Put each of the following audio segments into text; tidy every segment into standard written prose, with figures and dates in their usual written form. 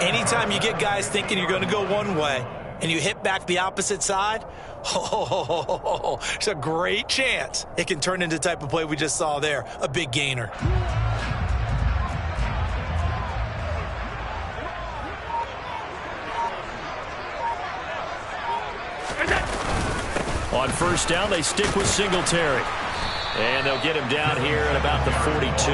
Anytime you get guys thinking you're going to go one way and you hit back the opposite side, it's a great chance it can turn into the type of play we just saw there, a big gainer. On first down, they stick with Singletary. And they'll get him down here at about the 42.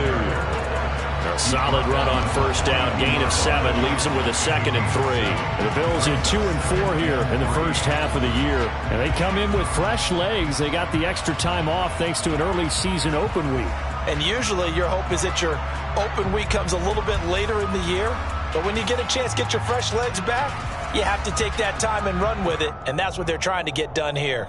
A solid run on first down. Gain of 7 leaves them with a 2nd and 3. And the Bills in 2 and 4 here in the first half of the year. And they come in with fresh legs. They got the extra time off thanks to an early season open week. And usually your hope is that your open week comes a little bit later in the year. But when you get a chance to get your fresh legs back, you have to take that time and run with it. And that's what they're trying to get done here.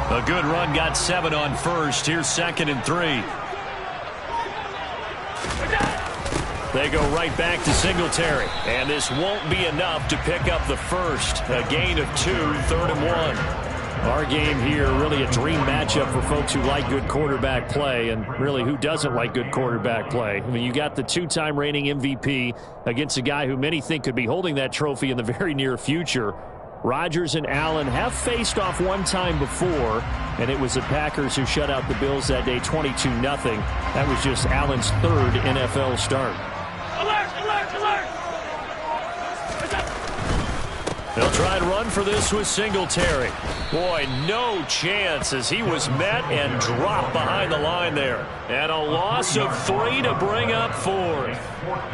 A good run got 7 on first. Here's 2nd and 3. They go right back to Singletary. And this won't be enough to pick up the first. A gain of 2, 3rd and 1. Our game here, really a dream matchup for folks who like good quarterback play, and really who doesn't like good quarterback play. I mean, you got the 2-time reigning MVP against a guy who many think could be holding that trophy in the very near future. Rodgers and Allen have faced off one time before, and it was the Packers who shut out the Bills that day 22-0. That was just Allen's 3rd NFL start. Alert, alert, alert! They'll try and run for this with Singletary. Boy, no chance as he was met and dropped behind the line there. And a loss of 3 to bring up 4th.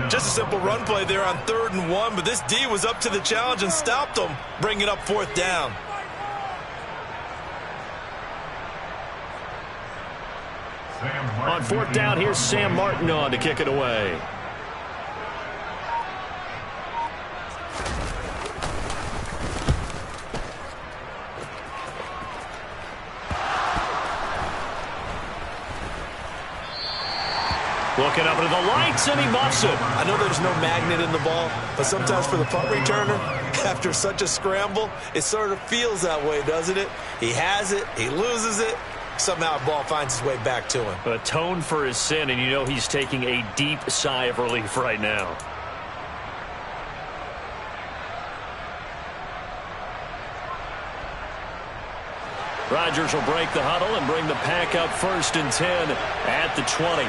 Just a simple run play there on 3rd and 1, but this D was up to the challenge and stopped them, bringing up 4th down. On 4th down, here's Sam Martin on to kick it away. Looking up into the lights, and he muffs it. I know there's no magnet in the ball, but sometimes for the punt returner, after such a scramble, it sort of feels that way, doesn't it? He has it, he loses it, somehow the ball finds its way back to him. Atone for his sin, and you know he's taking a deep sigh of relief right now. Rodgers will break the huddle and bring the pack up 1st and 10 at the 20.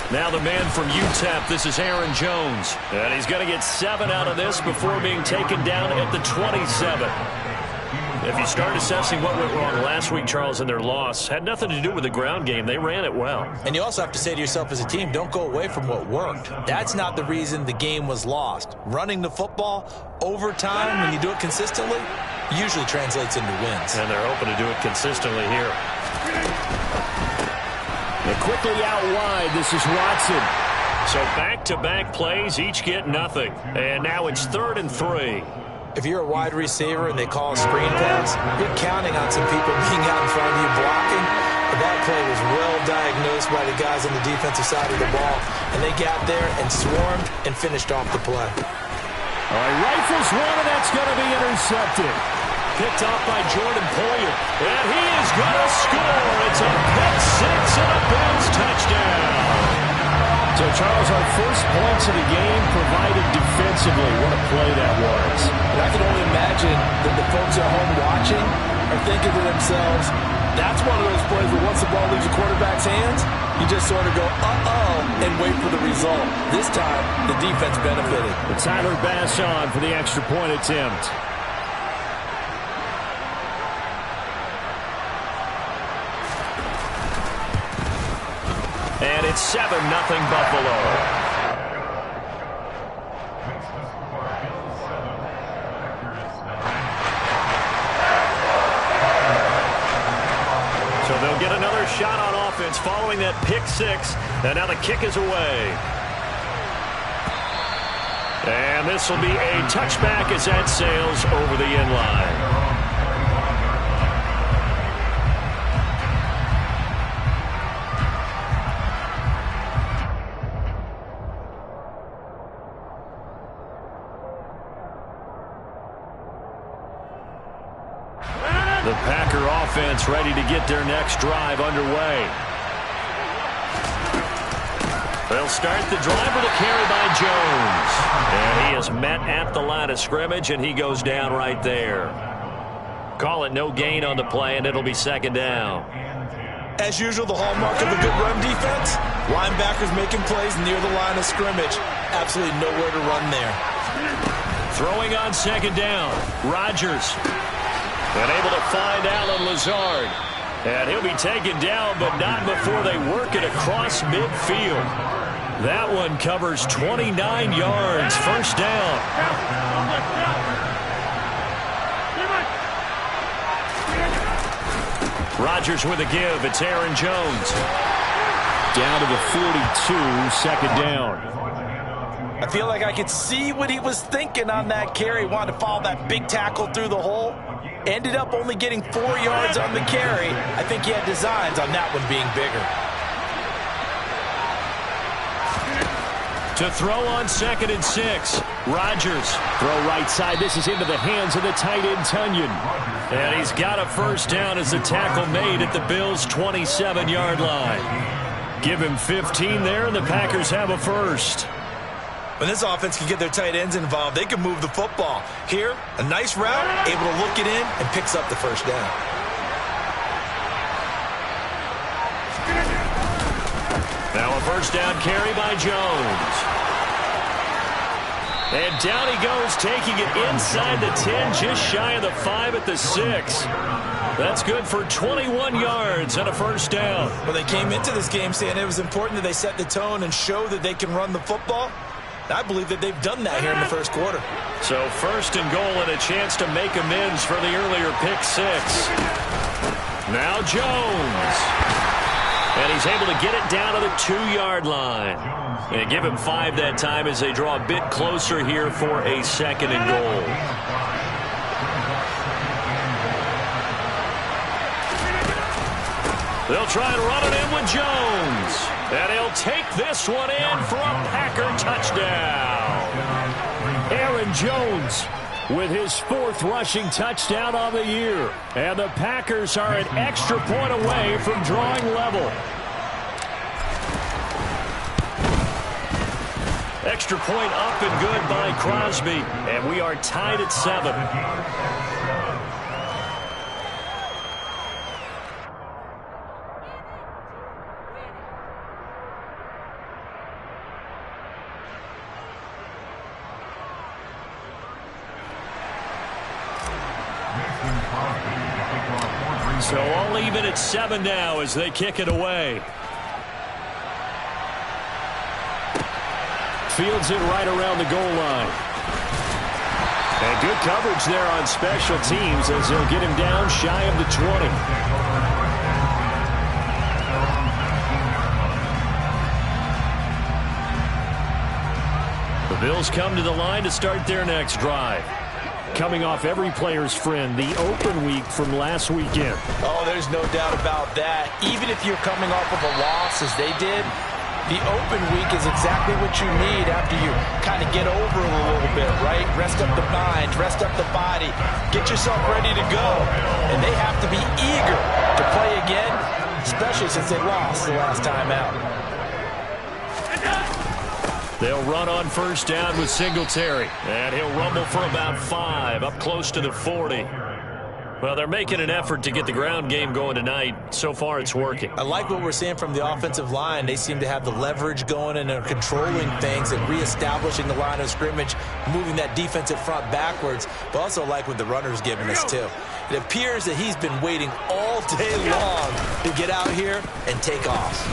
Now the man from UTEP, this is Aaron Jones. And he's going to get 7 out of this before being taken down at the 27. If you start assessing what went wrong last week, Charles, in their loss, had nothing to do with the ground game. They ran it well. And you also have to say to yourself as a team, don't go away from what worked. That's not the reason the game was lost. Running the football over time, when you do it consistently, usually translates into wins. And they're hoping to do it consistently here. And quickly out wide, this is Watson. So back-to-back plays, each get nothing. And now it's 3rd and 3. If you're a wide receiver and they call a screen pass, you're counting on some people being out in front of you blocking. But that play was well diagnosed by the guys on the defensive side of the ball. And they got there and swarmed and finished off the play. All right, rifles one, and that's going to be intercepted. Picked off by Jordan Poyer. And he is going to score. It's a pick 6 and a Bills touchdown. So, Charles, our first points of the game provided defensively. What a play that was. And I can only imagine that the folks at home watching are thinking to themselves, that's one of those plays where once the ball leaves the quarterback's hands, you just sort of go, uh-oh, and wait for the result. This time, the defense benefited. Tyler Bass on for the extra point attempt. And it's 7-0 Buffalo. So they'll get another shot on offense following that pick 6. And now the kick is away. And this will be a touchback as that sails over the end line. The Packer offense ready to get their next drive underway. They'll start the drive with a carry by Jones. And he is met at the line of scrimmage, and he goes down right there. Call it no gain on the play, and it'll be second down. As usual, the hallmark of a good run defense, linebackers making plays near the line of scrimmage. Absolutely nowhere to run there. Throwing on second down, Rodgers. And able to find Allen Lazard. And he'll be taken down, but not before they work it across midfield. That one covers 29 yards. First down. Rodgers with a give. It's Aaron Jones. Down to the 42, second down. I feel like I could see what he was thinking on that carry. Wanted to follow that big tackle through the hole. Ended up only getting 4 yards on the carry. I think he had designs on that one being bigger. To throw on second and 6. Rodgers. Throw right side. This is into the hands of the tight end, Tunyon. And he's got a first down as the tackle made at the Bills' 27-yard line. Give him 15 there, and the Packers have a first. When this offense can get their tight ends involved, they can move the football. Here, a nice route, able to look it in, and picks up the first down. Now a first down carry by Jones. And down he goes, taking it inside the 10, just shy of the 5 at the 6. That's good for 21 yards and a first down. Well, they came into this game saying it was important that they set the tone and show that they can run the football. I believe that they've done that here in the first quarter. So first and goal and a chance to make amends for the earlier pick 6. Now Jones. And he's able to get it down to the 2-yard line. And give him 5 that time as they draw a bit closer here for a second and goal. They'll try and run it in with Jones. And he'll take this one in for a Packer touchdown. Aaron Jones with his 4th rushing touchdown on the year. And the Packers are an extra point away from drawing level. Extra point up and good by Crosby. And we are tied at 7. So all even at 7 now as they kick it away. Fields it right around the goal line. And good coverage there on special teams as they'll get him down shy of the 20. The Bills come to the line to start their next drive. Coming off every player's friend, the open week from last weekend. Oh, there's no doubt about that. Even if you're coming off of a loss as they did, the open week is exactly what you need after you kind of get over it a little bit, right? Rest up the mind, rest up the body, get yourself ready to go. And they have to be eager to play again, especially since they lost the last time out. They'll run on first down with Singletary. And he'll rumble for about 5, up close to the 40. Well, they're making an effort to get the ground game going tonight. So far, it's working. I like what we're seeing from the offensive line. They seem to have the leverage going and they're controlling things and reestablishing the line of scrimmage, moving that defensive front backwards, but also like what the runner's giving us, too. It appears that he's been waiting all day long to get out here and take off.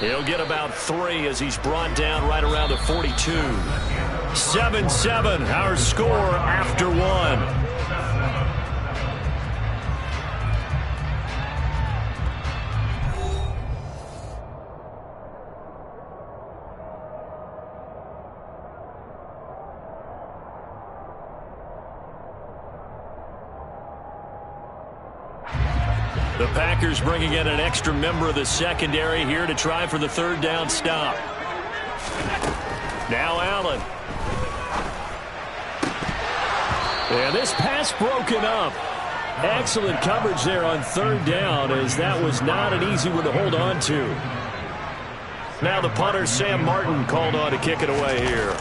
He'll get about 3 as he's brought down right around the 42. 7-7, our score after 1. The Packers bringing in an extra member of the secondary here to try for the 3rd down stop. Now Allen. And this pass broken up. Excellent coverage there on third down, as that was not an easy one to hold on to. Now the punter, Sam Martin, called on to kick it away here.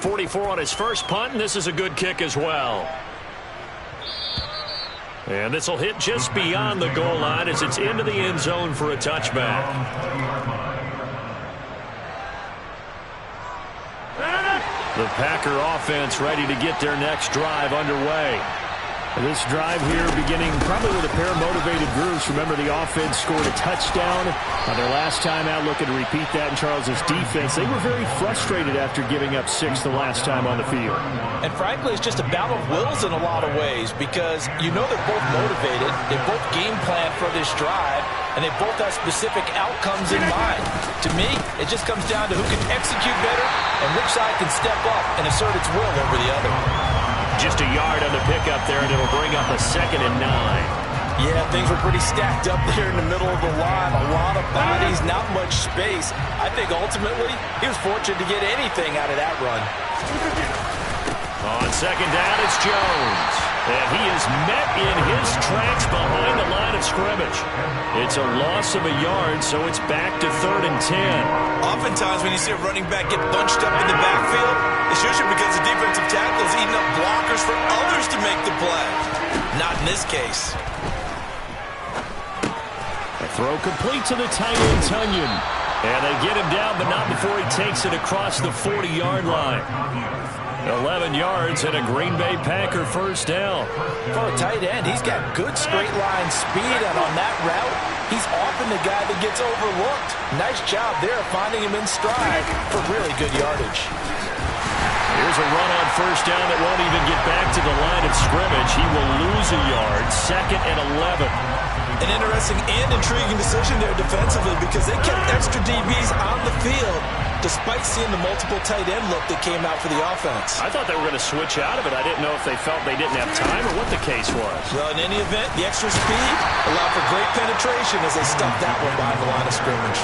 44 on his first punt, and this is a good kick as well. And this will hit just beyond the goal line as it's into the end zone for a touchback. The Packer offense ready to get their next drive underway. This drive here beginning probably with a pair of motivated groups. Remember, the offense scored a touchdown on their last time out. Looking to repeat that in Charles's defense. They were very frustrated after giving up 6 the last time on the field. And frankly, it's just a battle of wills in a lot of ways, because you know they're both motivated. They both game plan for this drive, and they both have specific outcomes in mind. To me, it just comes down to who can execute better and which side can step up and assert its will over the other. Just a yard on the pickup there, and it'll bring up a 2nd and 9. Yeah, things were pretty stacked up there in the middle of the line. A lot of bodies, not much space. I think ultimately he was fortunate to get anything out of that run. On 2nd down, it's Jones. And he is met in his tracks behind the line of scrimmage. It's a loss of a yard, so it's back to 3rd and 10. Oftentimes when you see a running back get bunched up in the backfield, it's usually because the defensive tackle is eating up blockers for others to make the play. Not in this case. A throw complete to the tight end, Tunyon. And they get him down, but not before he takes it across the 40-yard line. 11 yards and a Green Bay Packer first down. For a tight end, he's got good straight line speed, and on that route, he's often the guy that gets overlooked. Nice job there finding him in stride for really good yardage. Here's a run on first down that won't even get back to the line of scrimmage. He will lose a yard. 2nd and 11. An interesting and intriguing decision there defensively, because they kept extra DBs on the field despite seeing the multiple tight end look that came out for the offense. I thought they were going to switch out of it. I didn't know if they felt they didn't have time or what the case was. Well, in any event, the extra speed allowed for great penetration as they stuffed that one behind the line of scrimmage.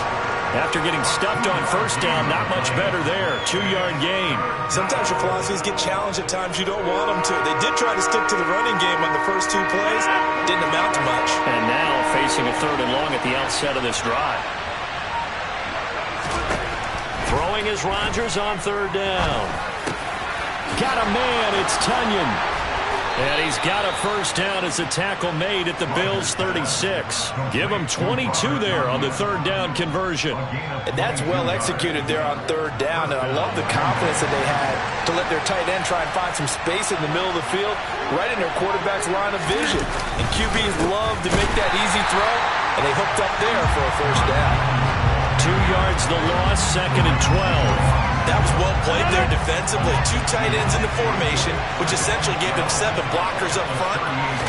After getting stuffed on first down, not much better there. 2-yard gain. Sometimes your philosophies get challenged at times you don't want them to. They did try to stick to the running game on the first 2 plays. Didn't amount to much. And now facing a 3rd and long at the outset of this drive. Throwing is Rodgers on 3rd down. Got a man, it's Tunyon. And he's got a first down as a tackle made at the Bills' 36. Give him 22 there on the 3rd down conversion. And that's well executed there on 3rd down, and I love the confidence that they had to let their tight end try and find some space in the middle of the field, right in their quarterback's line of vision. And QBs love to make that easy throw, and they hooked up there for a first down. 2 yards the loss, 2nd and 12. That was well played there defensively. 2 tight ends in the formation, which essentially gave them 7 blockers up front.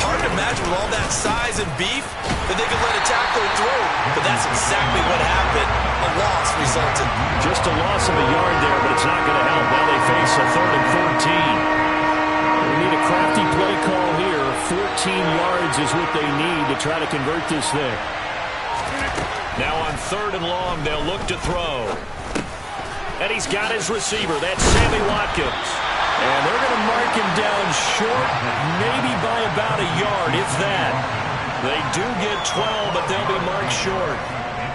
Hard to imagine with all that size and beef that they could let a tackler through, but that's exactly what happened. A loss resulted. Just a loss of a yard there, but it's not going to help. Now they face a 3rd and 14. They need a crafty play call here. 14 yards is what they need to try to convert this thing. Now on 3rd and long, they'll look to throw. And he's got his receiver. That's Sammy Watkins. And they're going to mark him down short, maybe by about a yard, if that. They do get 12, but they'll be marked short.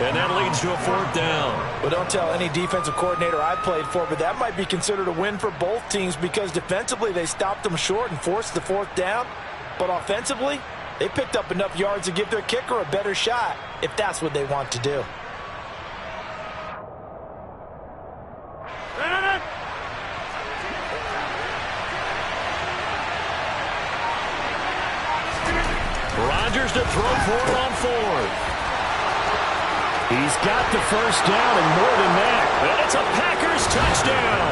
And that leads to a 4th down. Well, don't tell any defensive coordinator I played for, but that might be considered a win for both teams, because defensively they stopped them short and forced the 4th down. But offensively, they picked up enough yards to give their kicker a better shot, if that's what they want to do. Rodgers to throw for it on 4th. He's got the first down and more than that. And it's a Packers touchdown.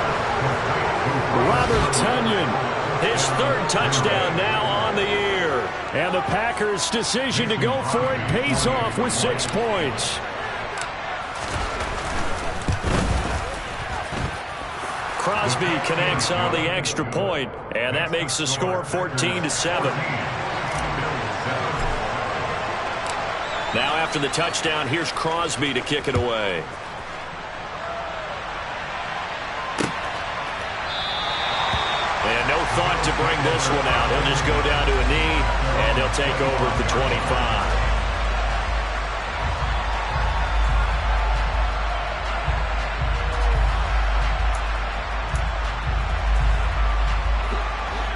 Robert Tunyon, his 3rd touchdown now on the year. And the Packers' decision to go for it pays off with 6 points. Crosby connects on the extra point, and that makes the score 14-7. Now after the touchdown, here's Crosby to kick it away. And no thought to bring this one out. He'll just go down to a knee, and he'll take over at the 25.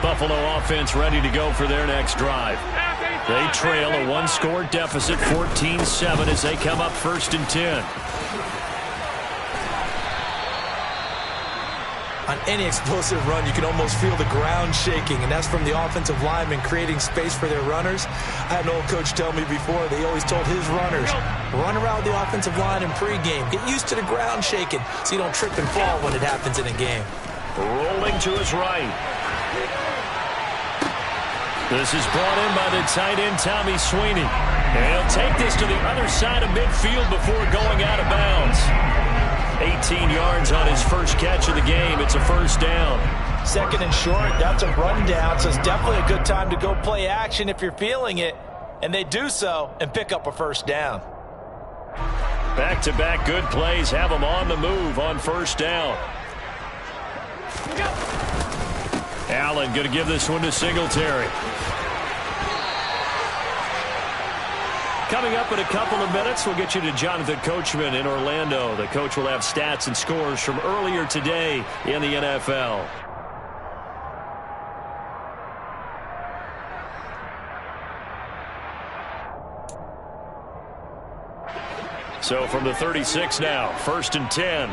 Buffalo offense ready to go for their next drive. They trail a one-score deficit, 14-7, as they come up 1st and 10. On any explosive run, you can almost feel the ground shaking, and that's from the offensive linemen creating space for their runners. I had an old coach tell me before, they always told his runners, run around the offensive line in pregame. Get used to the ground shaking so you don't trip and fall when it happens in a game. Rolling to his right. This is brought in by the tight end, Tommy Sweeney. And he'll take this to the other side of midfield before going out of bounds. 18 yards on his first catch of the game. It's a 1st down. 2nd and short, that's a rundown, so it's definitely a good time to go play action if you're feeling it. And they do so and pick up a 1st down. Back-to-back good plays have them on the move on 1st down. Allen going to give this one to Singletary. Coming up in a couple of minutes, we'll get you to Jonathan Coachman in Orlando. The coach will have stats and scores from earlier today in the NFL. So from the 36 now, 1st and 10.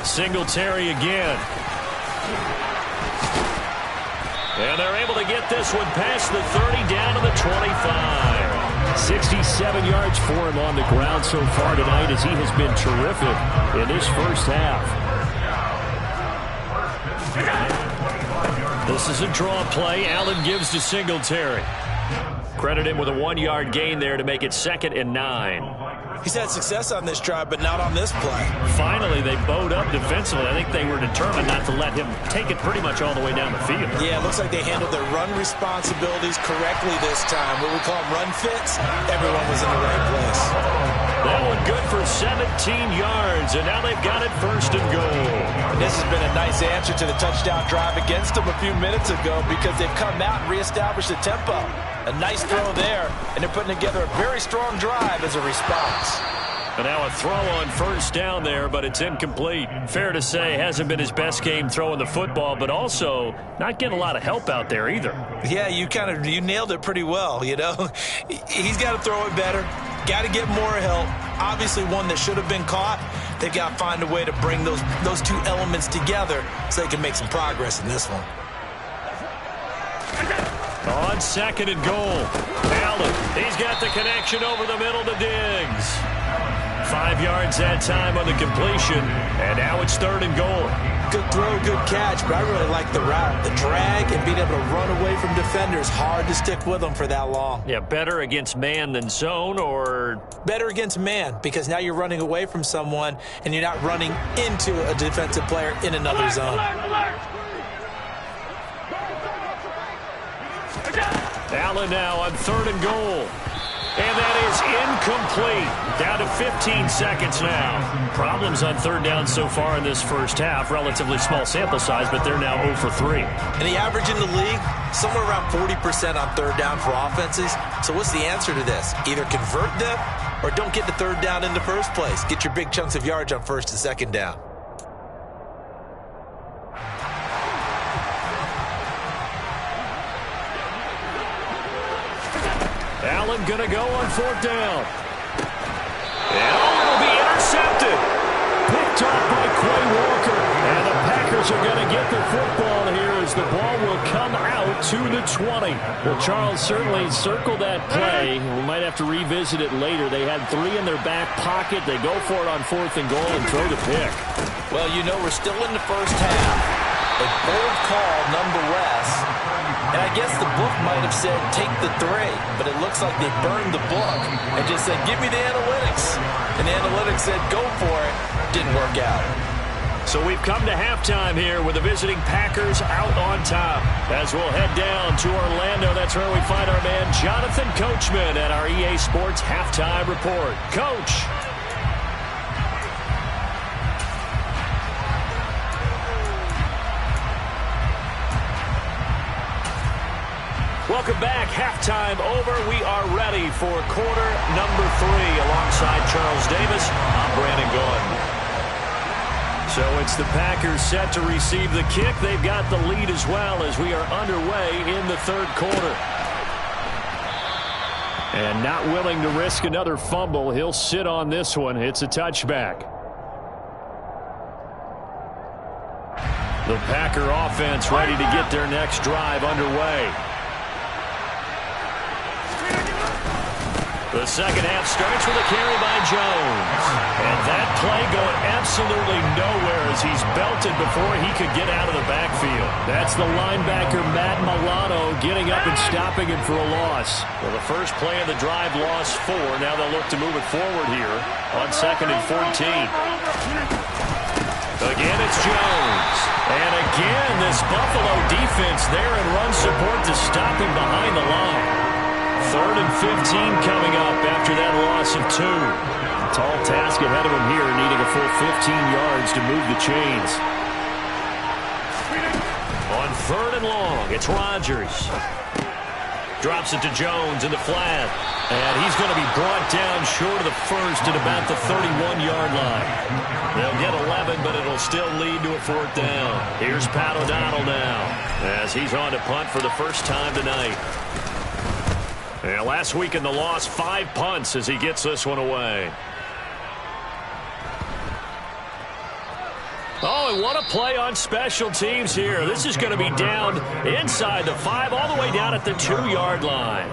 Singletary again. And they're able to get this one past the 30 down to the 25. 67 yards for him on the ground so far tonight as he has been terrific in this first half. This is a draw play. Allen gives to Singletary. Credit him with a 1-yard gain there to make it 2nd and 9. He's had success on this drive, but not on this play. Finally, they bowed up defensively. I think they were determined not to let him take it pretty much all the way down the field. Yeah, it looks like they handled their run responsibilities correctly this time. What we call them run fits, everyone was in the right place. That one good for 17 yards, and now they've got it 1st and goal. And this has been a nice answer to the touchdown drive against them a few minutes ago because they've come out and reestablished the tempo. A nice throw there, and they're putting together a very strong drive as a response. And now a throw on 1st down there, but it's incomplete. Fair to say, hasn't been his best game throwing the football, but also not getting a lot of help out there either. Yeah, you nailed it pretty well, you know. He's got to throw it better, got to get more help. Obviously one that should have been caught. They've got to find a way to bring those two elements together so they can make some progress in this one. On 2nd and goal, Allen, he's got the connection over the middle to Diggs. 5 yards that time on the completion, and now it's 3rd and goal. Good throw, good catch, but I really like the route. The drag and being able to run away from defenders, hard to stick with them for that long. Yeah, better against man than zone, or? Better against man, because now you're running away from someone, and you're not running into a defensive player in another zone. Allen now on 3rd and goal. And that is incomplete. Down to 15 seconds now. Problems on 3rd down so far in this first half. Relatively small sample size, but they're now 0 for 3. And the average in the league, somewhere around 40% on 3rd down for offenses. So what's the answer to this? Either convert them or don't get the 3rd down in the first place. Get your big chunks of yards on 1st and 2nd down. Allen going to go on 4th down. And it'll be intercepted. Picked off by Quay Walker. And the Packers are going to get the football here as the ball will come out to the 20. Well, Charles certainly circled that play. We might have to revisit it later. They had 3 in their back pocket. They go for it on 4th and goal and throw the pick. Well, you know, we're still in the first half. A bold call nonetheless. And I guess the book might have said, take the 3, but it looks like they burned the book and just said, give me the analytics. And the analytics said, go for it. Didn't work out. So we've come to halftime here with the visiting Packers out on top. As we'll head down to Orlando, that's where we find our man Jonathan Coachman at our EA Sports Halftime Report. Coach. Welcome back. Halftime over. We are ready for quarter number 3. Alongside Charles Davis, I'm Brandon Gaudin. So it's the Packers set to receive the kick. They've got the lead as well as we are underway in the third quarter. And not willing to risk another fumble. He'll sit on this one. It's a touchback. The Packer offense ready to get their next drive underway. The second half starts with a carry by Jones. And that play going absolutely nowhere as he's belted before he could get out of the backfield. That's the linebacker, Matt Milano, getting up and stopping him for a loss. Well, the first play of the drive lost 4. Now they'll look to move it forward here on 2nd and 14. Again, it's Jones. And again, this Buffalo defense there in run support to stop him behind the line. 3rd and 15 coming up after that loss of 2. Tall task ahead of him here, needing a full 15 yards to move the chains. On 3rd and long, it's Rodgers. Drops it to Jones in the flat. And he's going to be brought down short of the first at about the 31-yard line. They'll get 11, but it'll still lead to a 4th down. Here's Pat O'Donnell now as he's on to punt for the first time tonight. And last week in the loss, 5 punts as he gets this one away. Oh, and what a play on special teams here. This is going to be down inside the 5, all the way down at the 2-yard line.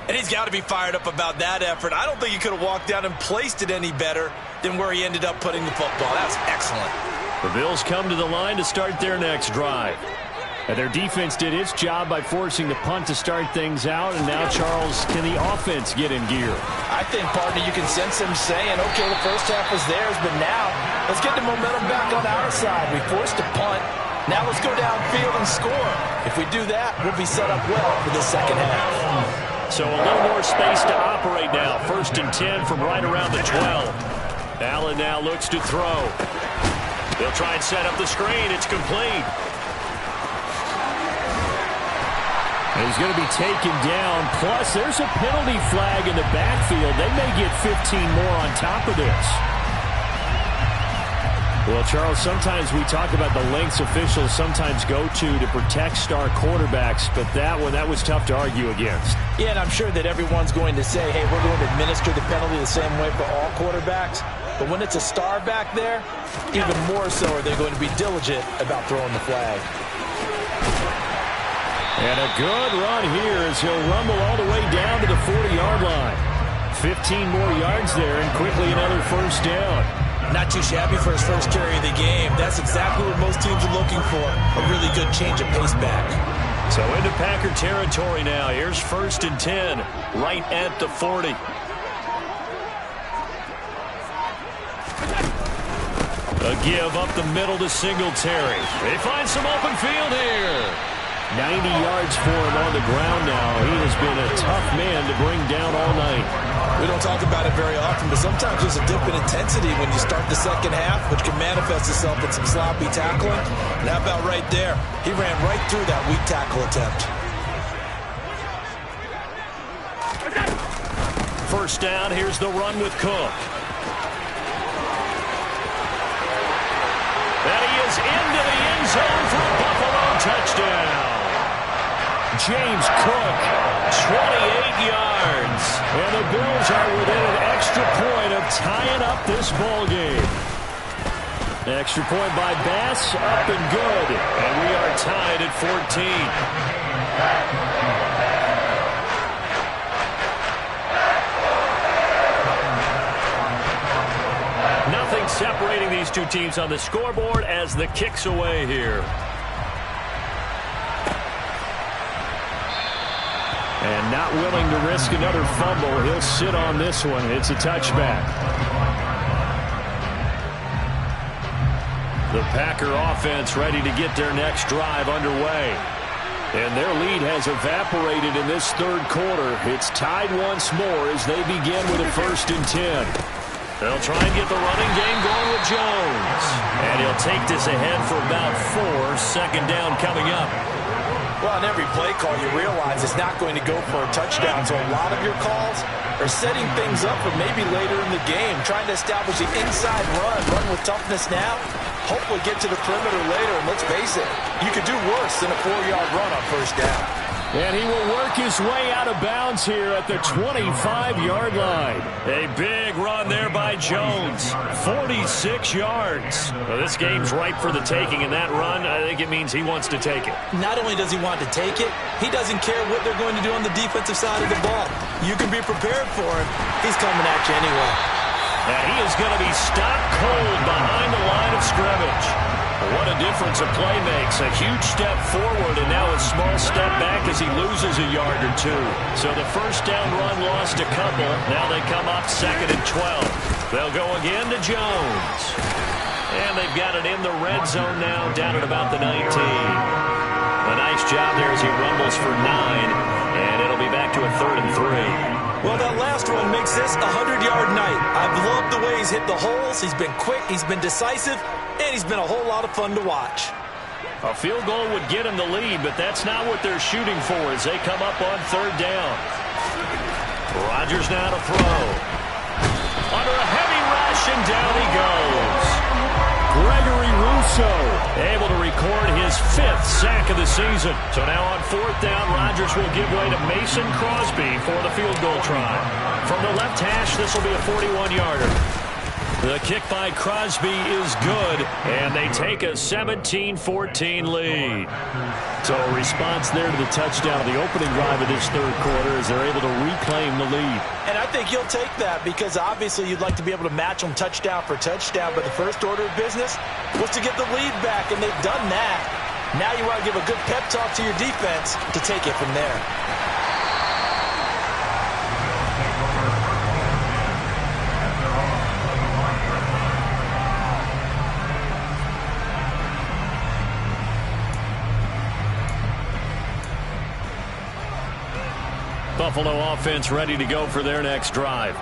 And he's got to be fired up about that effort. I don't think he could have walked down and placed it any better than where he ended up putting the football. That's excellent. The Bills come to the line to start their next drive. And their defense did its job by forcing the punt to start things out. And now, Charles, can the offense get in gear? I think, partner, you can sense him saying, okay, the first half was theirs, but now let's get the momentum back on our side. We forced a punt. Now let's go downfield and score. If we do that, we'll be set up well for the second half. So a little more space to operate now. 1st and 10 from right around the 12. Allen now looks to throw. They'll try and set up the screen. It's complete. And he's going to be taken down. Plus, there's a penalty flag in the backfield. They may get 15 more on top of this. Well, Charles, sometimes we talk about the lengths officials sometimes go to protect star quarterbacks, but that was tough to argue against. Yeah, and I'm sure that everyone's going to say, hey, we're going to administer the penalty the same way for all quarterbacks. But when it's a star back there, even more so are they going to be diligent about throwing the flag. And a good run here as he'll rumble all the way down to the 40-yard line. 15 more yards there and quickly another 1st down. Not too shabby for his first carry of the game. That's exactly what most teams are looking for, a really good change of pace back. So into Packer territory now. Here's 1st and 10, right at the 40. A give up the middle to Singletary. They find some open field here. 90 yards for him on the ground now. He has been a tough man to bring down all night. We don't talk about it very often, but sometimes there's a dip in intensity when you start the second half, which can manifest itself in some sloppy tackling. And how about right there? He ran right through that weak tackle attempt. 1st down, here's the run with Cook. And he is into the end zone for a Buffalo touchdown. James Cook, 28 yards. And the Bills are within an extra point of tying up this ball game. Extra point by Bass, up and good. And we are tied at 14. Nothing separating these two teams on the scoreboard as the kick's away here. And not willing to risk another fumble. He'll sit on this one. It's a touchback. The Packer offense ready to get their next drive underway. And their lead has evaporated in this third quarter. It's tied once more as they begin with a 1st and 10. They'll try and get the running game going with Jones. And he'll take this ahead for about 4. 2nd down coming up. Well, on every play call, you realize it's not going to go for a touchdown, so a lot of your calls are setting things up for maybe later in the game, trying to establish the inside run with toughness now, hopefully get to the perimeter later, and let's face it, you could do worse than a 4-yard run on first down. And he will work his way out of bounds here at the 25-yard line. A big run there by Jones. 46 yards. Well, this game's ripe for the taking, and that run, I think it means he wants to take it. Not only does he want to take it, he doesn't care what they're going to do on the defensive side of the ball. You can be prepared for him. He's coming at you anyway. And he is going to be stopped cold behind the line of scrimmage. What a difference a play makes. A huge step forward and now a small step back as he loses a yard or two. So the first down run lost a couple. Now they come up 2nd and 12. They'll go again to Jones. And they've got it in the red zone now down at about the 19. A nice job there as he rumbles for 9. And it'll be back to a 3rd and 3. Well, that last run makes this a 100-yard night. I've loved the way he's hit the holes. He's been quick. He's been decisive. And he's been a whole lot of fun to watch. A field goal would get him the lead, but that's not what they're shooting for as they come up on 3rd down. Rodgers now to throw. Under a heavy rush, and down he goes. Gregory Rousseau able to record his 5th sack of the season. So now on 4th down, Rodgers will give way to Mason Crosby for the field goal try. From the left hash, this will be a 41-yarder. The kick by Crosby is good, and they take a 17-14 lead. So a response there to the touchdown, the opening drive of this 3rd quarter, as they're able to reclaim the lead. And I think you'll take that because obviously you'd like to be able to match them touchdown for touchdown, but the first order of business was to get the lead back, and they've done that. Now you want to give a good pep talk to your defense to take it from there. Buffalo offense ready to go for their next drive.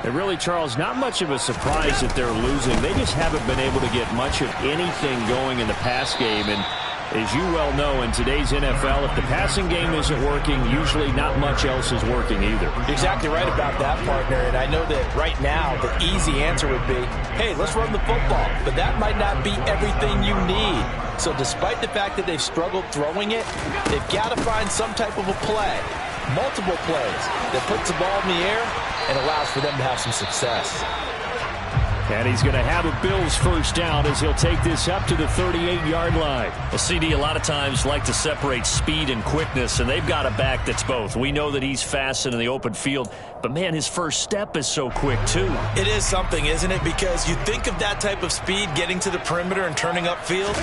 And really, Charles, not much of a surprise that they're losing. They just haven't been able to get much of anything going in the pass game. And as you well know, in today's NFL, if the passing game isn't working, usually not much else is working either. You're exactly right about that, partner. And I know that right now the easy answer would be, hey, let's run the football. But that might not be everything you need. So despite the fact that they've struggled throwing it, they've got to find some type of a play. Multiple plays that puts the ball in the air and allows for them to have some success. And he's going to have a Bills first down as he'll take this up to the 38-yard line. Well, CD, a lot of times like to separate speed and quickness, and they've got a back that's both. We know that he's fast in the open field, but, man, his first step is so quick, too. It is something, isn't it? Because you think of that type of speed getting to the perimeter and turning upfield,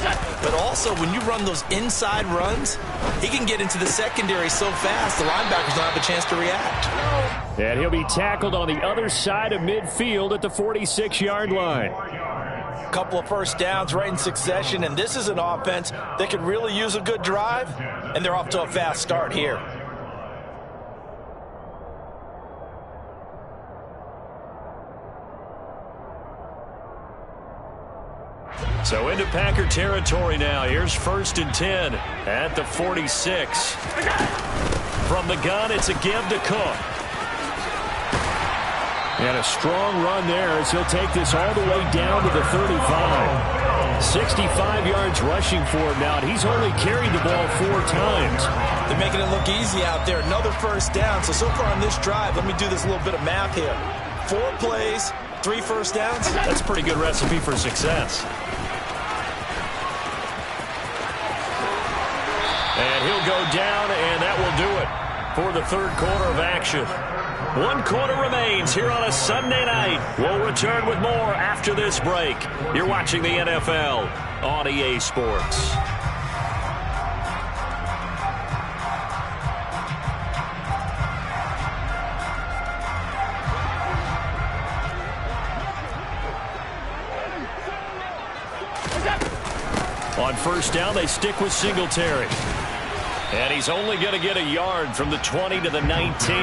but also when you run those inside runs, he can get into the secondary so fast the linebackers don't have a chance to react. And he'll be tackled on the other side of midfield at the 46-yard line. A couple of first downs right in succession, and this is an offense that could really use a good drive, and they're off to a fast start here. So into Packer territory now. Here's 1st and 10 at the 46. From the gun, it's a give to Cook. And a strong run there as he'll take this all the way down to the 35. 65 yards rushing for him now, and he's only carried the ball 4 times. They're making it look easy out there. Another first down. So far on this drive, let me do this little bit of math here. 4 plays, 3 first downs. That's a pretty good recipe for success. And he'll go down, and that will do it for the 3rd quarter of action. 1 quarter remains here on a Sunday night. We'll return with more after this break. You're watching the NFL on EA Sports. On first down, they stick with Singletary. And he's only going to get a yard from the 20 to the 19.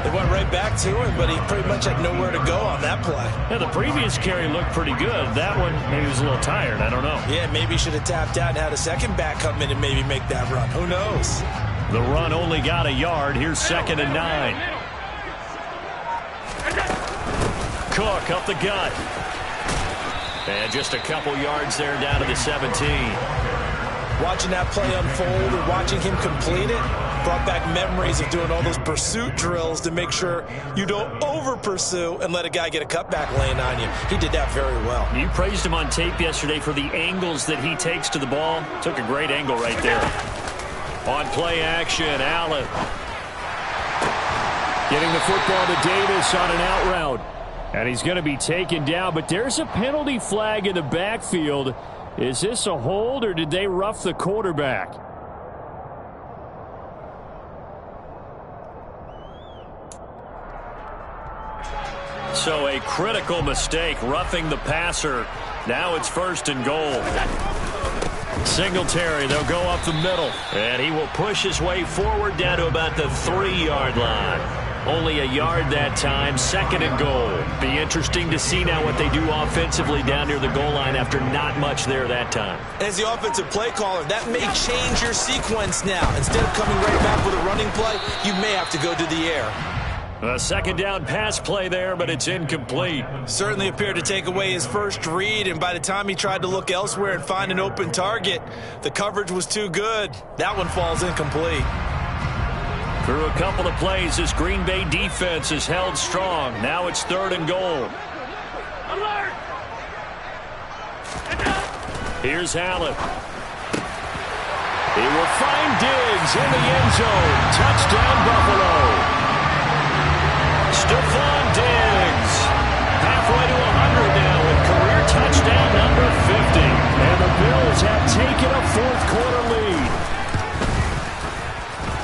They went right back to him, but he pretty much had nowhere to go on that play. Yeah, the previous carry looked pretty good. That one, maybe he was a little tired. I don't know. Yeah, maybe he should have tapped out and had a second back come in and maybe make that run. Who knows? The run only got a yard. Here's 2nd and 9. Cook up the gut. And just a couple yards there down to the 17. Watching that play unfold and watching him complete it brought back memories of doing all those pursuit drills to make sure you don't over-pursue and let a guy get a cutback lane on you. He did that very well. You praised him on tape yesterday for the angles that he takes to the ball. Took a great angle right there. On play action, Allen. Getting the football to Davis on an out route. And he's going to be taken down, but there's a penalty flag in the backfield. Is this a hold, or did they rough the quarterback? So a critical mistake, roughing the passer. Now it's 1st and goal. Singletary, they'll go up the middle. And he will push his way forward down to about the 3-yard line. Only a yard that time, 2nd and goal. Be interesting to see now what they do offensively down near the goal line after not much there that time. As the offensive play caller, that may change your sequence now. Instead of coming right back with a running play, you may have to go to the air. A 2nd down pass play there, but it's incomplete. Certainly appeared to take away his first read, and by the time he tried to look elsewhere and find an open target, the coverage was too good. That one falls incomplete. Through a couple of plays, this Green Bay defense is held strong. Now it's 3rd and goal. Alert! Here's Allen. He will find Diggs in the end zone. Touchdown, Buffalo. Stephon Diggs, halfway to 100 now with career touchdown number 50. And the Bills have taken a 4th-quarter lead.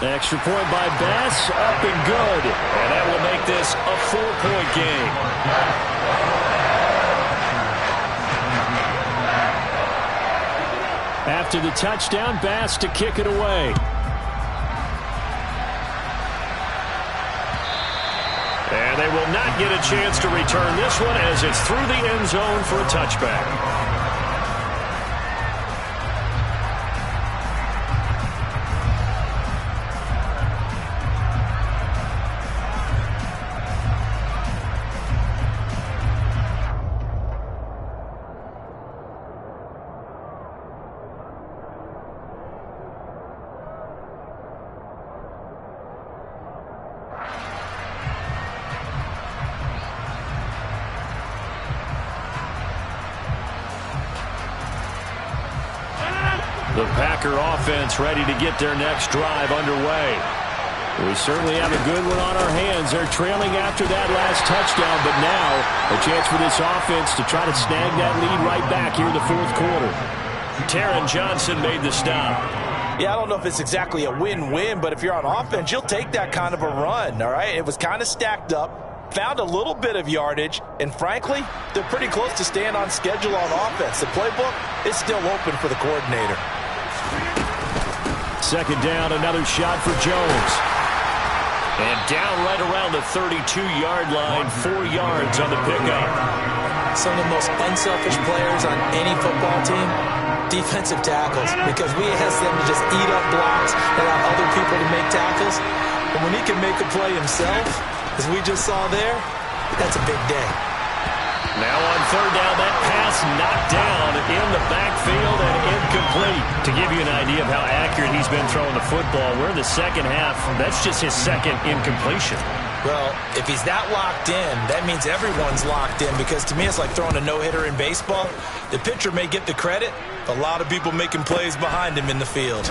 Extra point by Bass, up and good. And that will make this a 4-point game. After the touchdown, Bass to kick it away. And they will not get a chance to return this one as it's through the end zone for a touchback. The Packer offense ready to get their next drive underway. We certainly have a good one on our hands. They're trailing after that last touchdown, but now a chance for this offense to try to snag that lead right back here in the 4th quarter. Taron Johnson made the stop. Yeah, I don't know if it's exactly a win-win, but if you're on offense, you'll take that kind of a run, all right? It was kind of stacked up, found a little bit of yardage, and frankly, they're pretty close to staying on schedule on offense. The playbook is still open for the coordinator. 2nd down, another shot for Jones. And down right around the 32-yard line, 4 yards on the pickup. Some of the most unselfish players on any football team, defensive tackles, because we ask them to just eat up blocks and allow other people to make tackles. And when he can make a play himself, as we just saw there, that's a big day. Now on 3rd down, that pass knocked down in the backfield and incomplete. To give you an idea of how accurate he's been throwing the football, we're in the 2nd half. That's just his 2nd incompletion. Well, if he's that locked in, that means everyone's locked in, because to me it's like throwing a no-hitter in baseball. The pitcher may get the credit, but a lot of people making plays behind him in the field.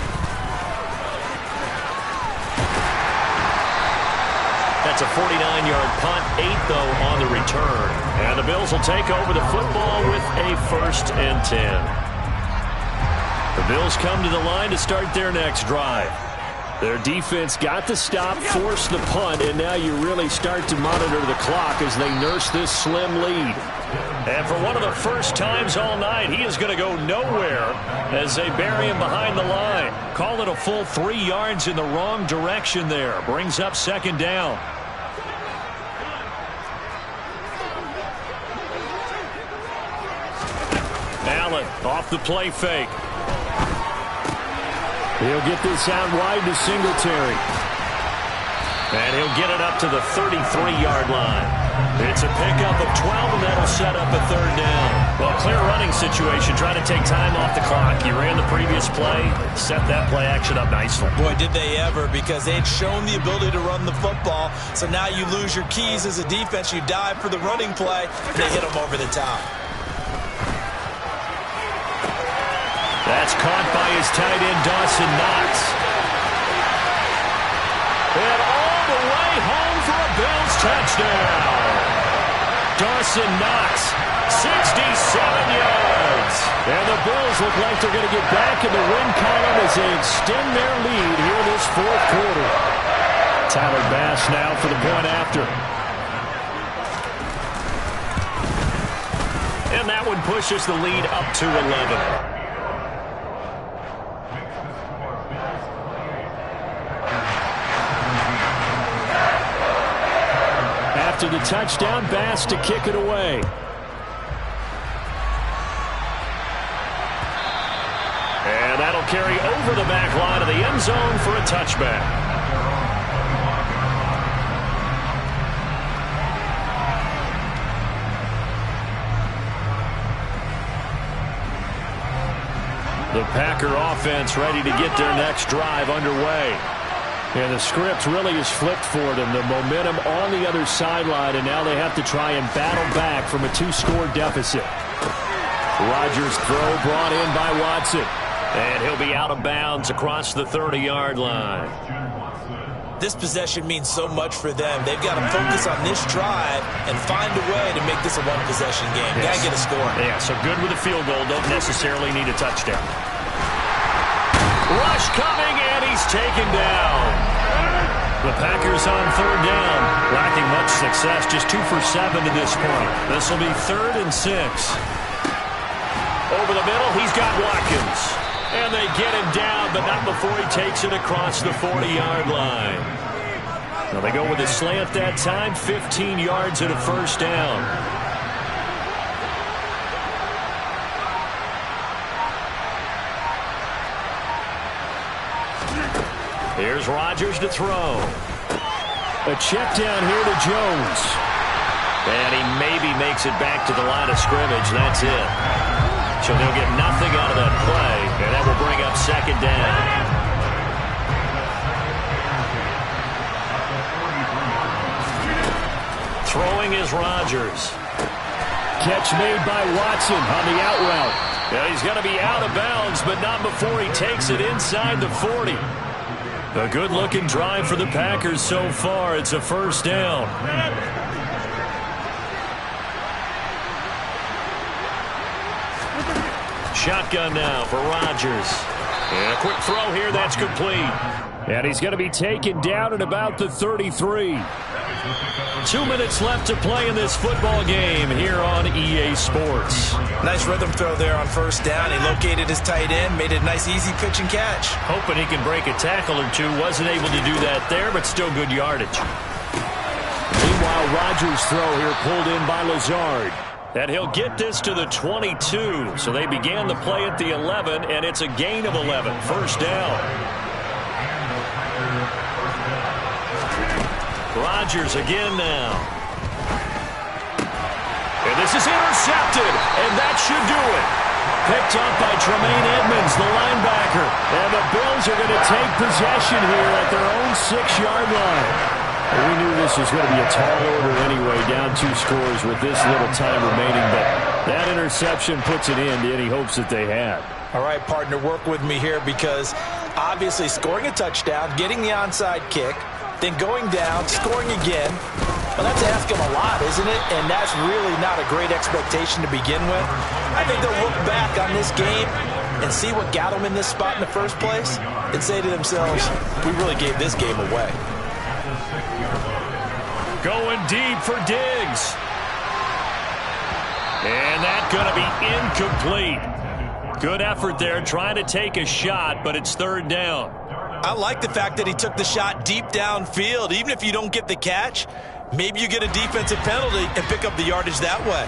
That's a 49-yard punt, 8 though on the return. And the Bills will take over the football with a 1st and 10. The Bills come to the line to start their next drive. Their defense got the stop, forced the punt, and now you really start to monitor the clock as they nurse this slim lead. And for one of the first times all night, he is going to go nowhere as they bury him behind the line. Call it a full 3 yards in the wrong direction there. Brings up 2nd down. Off the play fake. He'll get this out wide to Singletary. And he'll get it up to the 33-yard line. It's a pickup of 12, and that'll set up a third down. Well, clear running situation, trying to take time off the clock. He ran the previous play, set that play action up nicely. Boy, did they ever, because they'd shown the ability to run the football. So now you lose your keys as a defense. You dive for the running play, and they hit them over the top. That's caught by his tight end, Dawson Knox. And all the way home for a Bills touchdown. Dawson Knox, 67 yards. And the Bills look like they're going to get back in the win column as they extend their lead here this fourth quarter. Tyler Bass now for the point after. And that one pushes the lead up to 11. After the touchdown, Bass to kick it away. And that'll carry over the back line of the end zone for a touchback. The Packer offense ready to get their next drive underway. And the script really is flipped for them. The momentum on the other sideline, and now they have to try and battle back from a 2-score deficit. Rodgers' throw brought in by Watson. And he'll be out of bounds across the 30-yard line. This possession means so much for them. They've got to focus on this drive and find a way to make this a one-possession game. Yes. Got to get a score. Yeah, so good with a field goal. Don't necessarily need a touchdown. Rush coming, and he's taken down. The Packers on third down. Lacking much success, just 2 for 7 to this point. This will be 3rd and 6. Over the middle, he's got Watkins. And they get him down, but not before he takes it across the 40-yard line. Now they go with a slant that time, 15 yards and a first down. Here's Rodgers to throw. A check down here to Jones. And he maybe makes it back to the line of scrimmage. That's it. So they'll get nothing out of that play, and that will bring up second down. Throwing is Rodgers. Catch made by Watson on the out route. Yeah, he's going to be out of bounds, but not before he takes it inside the 40. A good-looking drive for the Packers so far. It's a first down. Shotgun now for Rodgers. And a quick throw here. That's complete. And he's going to be taken down at about the 33. 2 minutes left to play in this football game here on EA Sports. Nice rhythm throw there on first down. He located his tight end, made it a nice easy pitch and catch. Hoping he can break a tackle or two. Wasn't able to do that there, but still good yardage. Meanwhile, Rodgers' throw here pulled in by Lazard. And he'll get this to the 22. So they began the play at the 11, and it's a gain of 11. First down. Rodgers again now. And this is intercepted, and that should do it. Picked up by Tremaine Edmonds, the linebacker. And the Bills are going to take possession here at their own 6-yard line. We knew this was going to be a tall order anyway, down 2 scores with this little time remaining, but that interception puts an end to any hopes that they had. All right, partner, work with me here, because obviously scoring a touchdown, getting the onside kick, then going down, scoring again, well, that's asking a lot, isn't it? And that's really not a great expectation to begin with. I think they'll look back on this game and see what got them in this spot in the first place and say to themselves, we really gave this game away. Going deep for Diggs. And that's going to be incomplete. Good effort there, trying to take a shot, but it's third down. I like the fact that he took the shot deep downfield. Even if you don't get the catch, maybe you get a defensive penalty and pick up the yardage that way.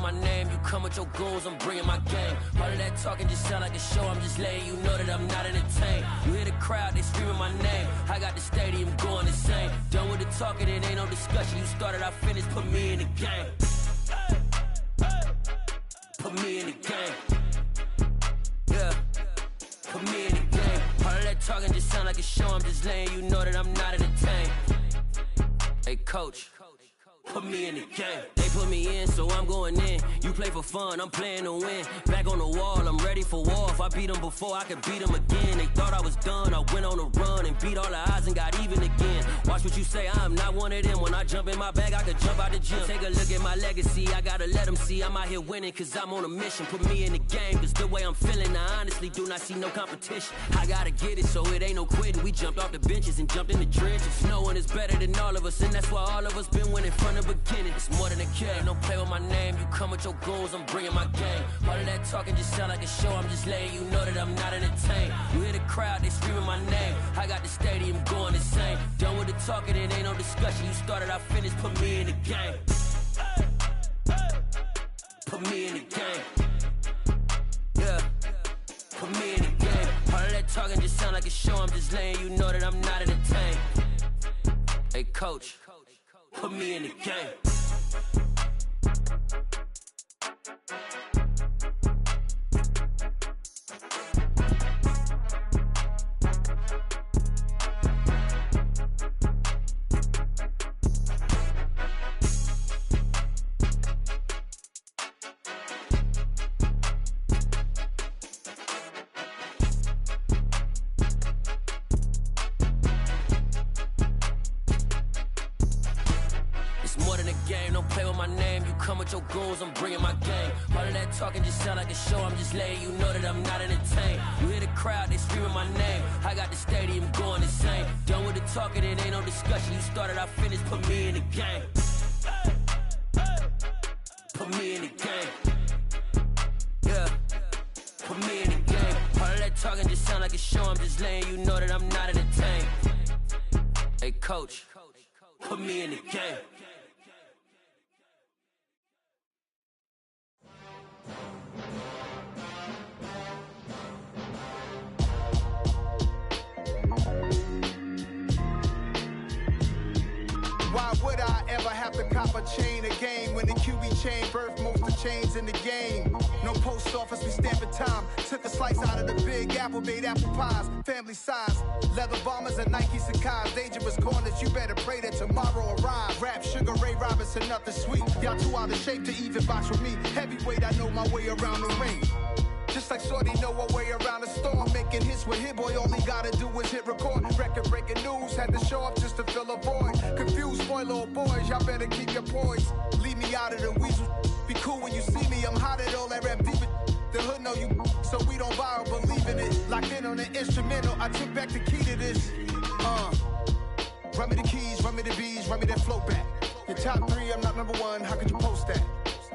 my name, you come with your goons, I'm bringing my game. All of that talking just sound like a show, I'm just letting you know that I'm not entertained. You hear the crowd, they screaming my name. I got the stadium going insane. Done with the talking, it ain't no discussion. You started, I finished, put me in the game. Put me in the game. Yeah. Put me in the game. All of that talking just sound like a show, I'm just letting you know that I'm not entertained. Hey, coach. Put me in the game. They put me in, so I'm going in. You play for fun, I'm playing to win. Back on the wall, I'm ready for war. If I beat them before, I could beat them again. They thought I was done, I went on a run and beat all the odds and got even again. Watch what you say, I'm not one of them. When I jump in my bag, I could jump out the gym. Take a look at my legacy, I gotta let them see I'm out here winning, cause I'm on a mission. Put me in the game, cause the way I'm feeling, I honestly do not see no competition. I gotta get it, so it ain't no quitting. We jumped off the benches and jumped in the trenches. No one is better than all of us, and that's why all of us been winning from the beginning. It's more than a game, don't play with my name. You come with your goons, I'm bringing my game. All of that talking just sound like a show, I'm just letting you know that I'm not entertained. You hear the crowd, they screaming my name. I got the stadium going insane. Done with the talking, it ain't no discussion. You started, I finished, put me in the game. Put me in the game. Yeah. Put me in the game. All of that talking just sound like a show, I'm just letting you know that I'm not entertained. Hey, coach. Put me in the game. Your goons, I'm bringing my game. All of that talking just sound like a show, I'm just letting you know that I'm not entertained. You hear the crowd, they screaming my name. I got the stadium going insane. Done with the talking, it ain't no discussion. You started, I finished, put me in the game. Put me in the game. Yeah. Put me in the game. All of that talking just sound like a show, I'm just letting you know that I'm not entertained. Hey, coach. Put me in the game. Why would I ever have to cop a chain a game when the QB chain birthed most of chains in the game? No post office, we stamping time. Took a slice out of the big apple, made apple pies, family size. Leather bombers and Nike Sakai's. Dangerous corners, you better pray that tomorrow arrives. Rap, Sugar Ray Robinson, nothing sweet. Y'all too out of shape to even box with me. Heavyweight, I know my way around the ring. Just like Shorty know her way around the storm. Making hits with Hit Boy, all he gotta do is hit record. Record breaking news, had to show up just to fill a void. Confused boy, little boys, y'all better keep your poise. Leave me out of the weasel. Be cool when you see me, I'm hot at all that rap deep. The hood know you, so we don't borrow, believe in it. Locked in on the instrumental, I took back the key to this. Run me the keys, run me the bees, run me that flow back. Your top three, I'm not number one, how could you post that?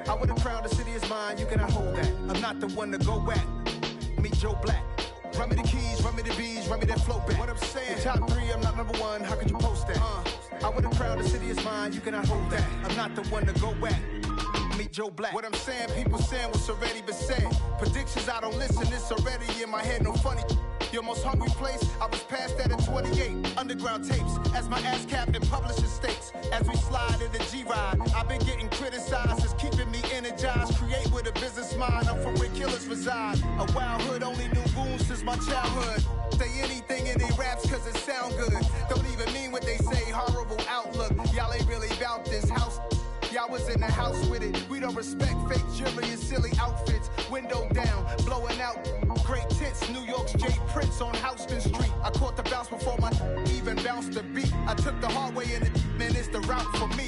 I would've crowned the city is mine, you cannot hold that. I'm not the one to go back. Meet Joe Black. Run me the keys, run me the bees, run me that flow back. What I'm saying, your top three, I'm not number one, how could you post that? I would've crowned the city is mine, you cannot hold that. I'm not the one to go back. Meet Joe Black. What I'm saying, people saying what's already been said. Predictions, I don't listen, it's already in my head, no funny. Your most hungry place, I was past that at 28. Underground tapes, as my ass cap in publishing states. As we slide in the G-Ride, I've been getting criticized, it's keeping me energized. Create with a business mind, I'm from where killers reside. A wild hood, only knew goons since my childhood. Say anything in they raps cause it sound good. Don't even mean what they say, horrible outlook. Y'all ain't really about this house. Y'all was in the house with it. We don't respect fake jewelry and silly outfits. Window down, blowing out great tits. New York's J. Prince on Houston Street. I caught the bounce before my even bounced the beat. I took the hard way in it, man, it's the route for me.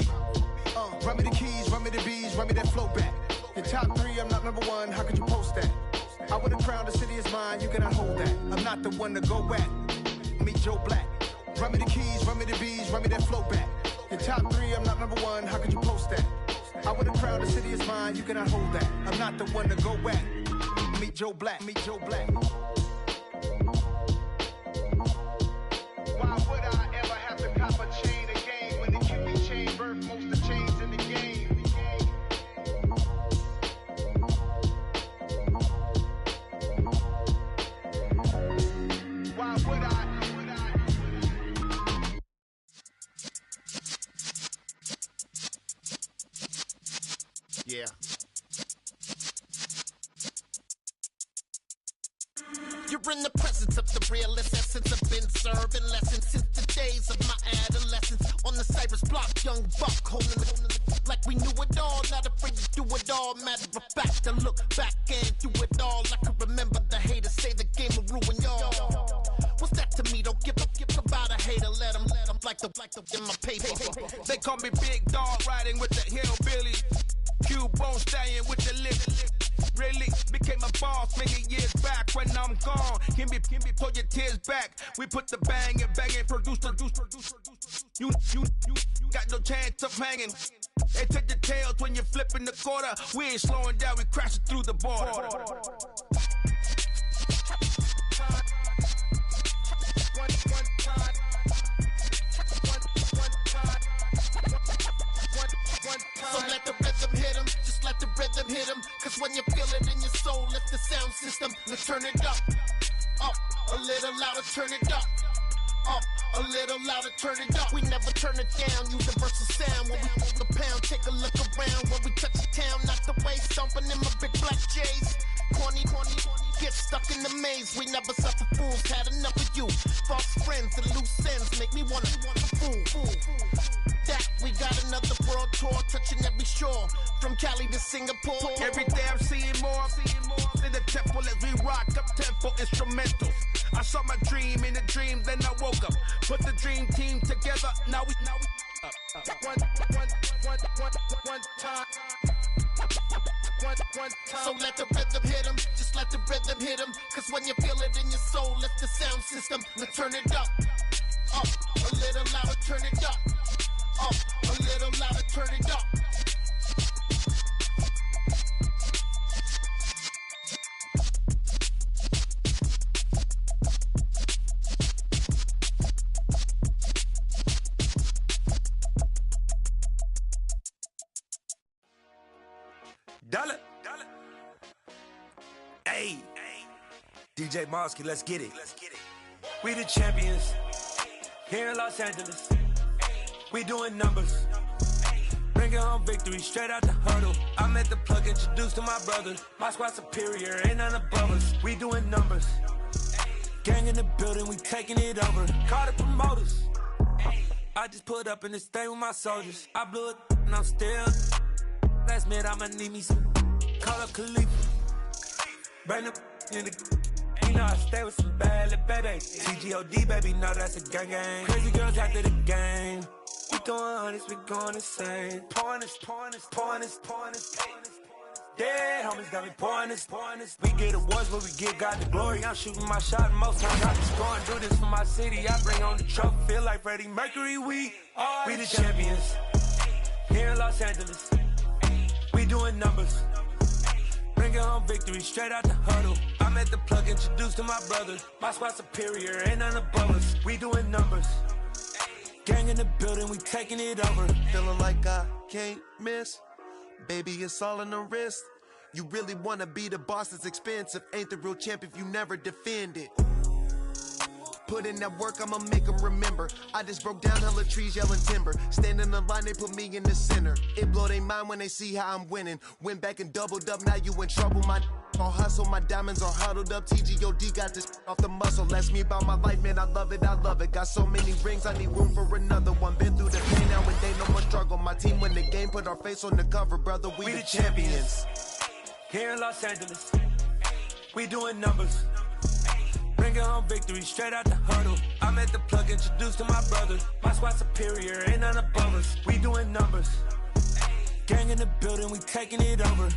Run me the keys, run me the bees, run me that flow back. Your top three, I'm not number one, how could you post that? I would've crowned the city is mine, you cannot hold that. I'm not the one to go back. Meet Joe Black. Run me the keys, run me the bees, run me that flow back. Your top three, I'm not number one, how could you post that? I would've crowned the city is mine, you cannot hold that. I'm not the one to go back. Meet Joe Black, meet Joe Black. Why would I ever have to cop a chain again when the QB chain birthed most of the chains in the game? in the presence of the realest essence. I've been serving lessons since the days of my adolescence. On the Cypress block, young buck holding it like we knew it all. Not afraid to do it all. Matter of fact, I look back and do it all. I can remember the haters say the game will ruin y'all. What's that to me? Don't give about a hater. Let them like the in my paper. They call me Big Dog, riding with the hillbillies. Q-Bone stallion with the lip. Really became a boss many years back. When I'm gone, can be pull your tears back. We put the bang and produce. You got no chance of hanging. They take the tails when you're flipping the quarter. We ain't slowing down, we crashing through the border. So let the rhythm hit him, just let the rhythm hit him. Cause when you feel it in your soul, lift the sound system. Let's turn it up, a little louder, turn it up. A little louder, turn it up. We never turn it down, universal sound. When we move the pound, take a look around. When we touch the town, not the way, stomping in my big black J's. Corny, get stuck in the maze. We never suffer fools, had enough of you. False friends and loose ends make me wanna fool. That we got another world tour, touching every shore, from Cali to Singapore. Every day I'm seeing more in the temple as we rock up tempo instrumentals. I saw my dream in a dream, then I woke up. Put the dream team together, now we one time. So let the rhythm hit him, just let the rhythm hit him. Cause when you feel it in your soul, lift the sound system. Let's turn it up, a little louder, turn it up. A little louder, turn it up. Dollar. Hey, DJ Mosky, let's get it. We the champions here in Los Angeles. We doing numbers, bringing home victory straight out the huddle. I'm at the plug, introduced to my brothers. My squad superior, ain't none above us. We doing numbers, gang in the building, we taking it over. Call the promoters, I just put up in this thing with my soldiers. I blew it and I'm still. Last minute I'ma need me some. Call up Khalifa, bring the in the. You know I stay with some bad little baby. TGOD baby, know that's a gang. Crazy girls after the game. We going honest, we going insane. Pouring this. Dead homies got me pouring this. We get awards, but we give God the glory. I'm shooting my shot, and most times I just go and do this for my city. I bring on the trophy, feel like Freddie Mercury. We the champions here in Los Angeles. We doing numbers, bringing home victory straight out the huddle. I'm at the plug, introduced to my brothers. My squad superior, ain't none above us. We doing numbers. Gang in the building, we taking it over. Feeling like I can't miss. Baby, it's all in the wrist. You really wanna be the boss, it's expensive. Ain't the real champ if you never defend it. Put in that work, I'ma make them remember. I just broke down hella trees, yelling timber. Stand in the line, they put me in the center. It blow they mind when they see how I'm winning. Went back and doubled up, now you in trouble. My all hustle, my diamonds are huddled up. TGOD got this off the muscle. Ask me about my life, man, I love it. Got so many rings, I need room for another one. Been through the pain, now and they no more struggle. My team win the game, put our face on the cover, brother. We the champions. Here in Los Angeles, we doing numbers, bringing home victory straight out the huddle. I'm at the plug, introduced to my brothers. My squad superior, ain't none above us. We doing numbers, gang in the building, we taking it over.